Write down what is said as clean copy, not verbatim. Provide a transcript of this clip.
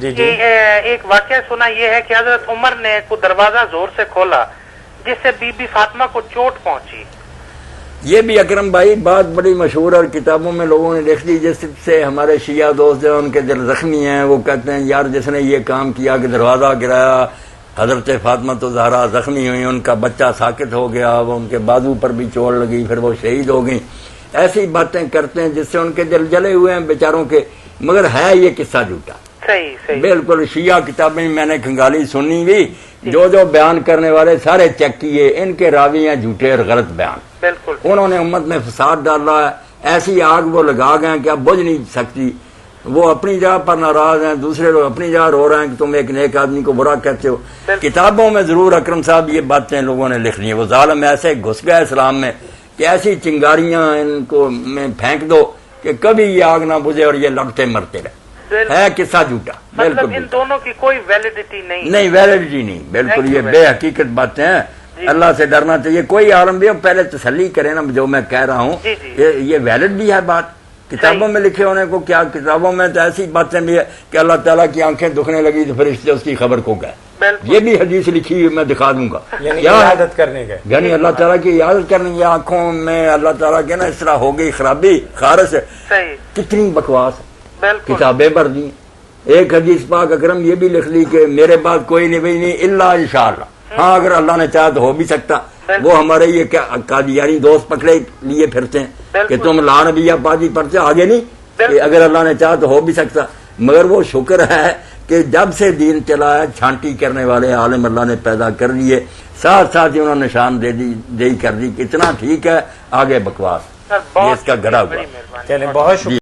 جی ایک واقعہ سنا یہ ہے کہ حضرت عمر نے کو دروازہ زور سے کھولا جس سے بی بی فاطمہ کو چوٹ پہنچی. یہ بھی اکرم بھائی بات بڑی مشہور اور کتابوں میں لوگوں نے لکھ دی، جس سے ہمارے شیعہ دوست جو ان کے دل زخمی ہیں وہ کہتے ہیں یار جس نے یہ کام کیا کہ دروازہ گرایا، حضرت فاطمہ تو زہرا زخمی ہوئی، ان کا بچہ ساکت ہو گیا، وہ ان کے بازو پر بھی چوٹ لگی، پھر وہ شہید ہو گئی. ایسی باتیں کرتے ہیں جس سے ان کے دل جلے ہوئے ہیں بیچاروں کے، مگر ہے یہ قصہ جھوٹا. صحیح بالکل شیعہ کتابیں میں نے کھنگالی سنی بھی، جو بیان کرنے والے سارے چیک کیے، ان کے راوی ہیں جھوٹے اور غلط بیان. بالکل انہوں نے امت میں فساد ڈالا ہے، ایسی آگ وہ لگا گئے کہ اب بجھ نہیں سکتی. وہ اپنی جگہ پر ناراض ہیں، دوسرے لوگ اپنی جگہ رو رہے ہیں کہ تم ایک نیک آدمی کو برا کہتے ہو. کتابوں میں ضرور اکرم صاحب یہ باتیں لوگوں نے لکھ لی ہیں. وہ ظالم ایسے گھس گئے اسلام میں کہ ایسی چنگاریاں ان کو میں پھینک دو کہ کبھی یہ آگ نہ بجھے اور یہ لگتے مرتے رہے. ہے قصہ جھوٹا. مطلب ان دونوں کی کوئی ویلیڈیٹی نہیں، ویلیڈیٹی نہیں، بالکل یہ بے حقیقت باتیں ہیں. اللہ سے ڈرنا چاہیے. کوئی عالم بھی پہلے تسلی کرے نا جو میں کہہ رہا ہوں. یہ ویلڈ بھی ہے بات. کتابوں میں لکھے ہونے کو کیا، کتابوں میں تو ایسی باتیں بھی ہے کہ اللہ تعالیٰ کی آنکھیں دکھنے لگی تو فرشتے اس کی خبر کو گئے. یہ بھی حدیث لکھی ہوئی میں دکھا دوں گا. عادت کرنے گئے یعنی اللہ تعالیٰ کی عادت کرنے کی آنکھوں میں اللہ تعالیٰ کے نا اس طرح ہو گئی خرابی خارش. کتنی بکواس کتابیں بھر دی. ایک حدیث پاک اکرم یہ بھی لکھ لی کہ میرے بعد کوئی نبی نہیں الا انشاءاللہ. ہاں اگر اللہ نے چاہا تو ہو بھی سکتا. وہ ہمارے یہ کیا قادیانی دوست پکڑے لیے پھرتے ہیں کہ تم لا نبی پادی پڑھتے آگے نہیں کہ اگر اللہ نے چاہا تو ہو بھی سکتا. مگر وہ شکر ہے کہ جب سے دین چلا ہے چھانٹی کرنے والے عالم اللہ نے پیدا کر لیے، ساتھ ساتھ ہی انہوں نے نشان دے کر دی. کتنا ٹھیک ہے، آگے بکواس یہ اس کا گڑا ہوا. چلیں بہت شکریہ.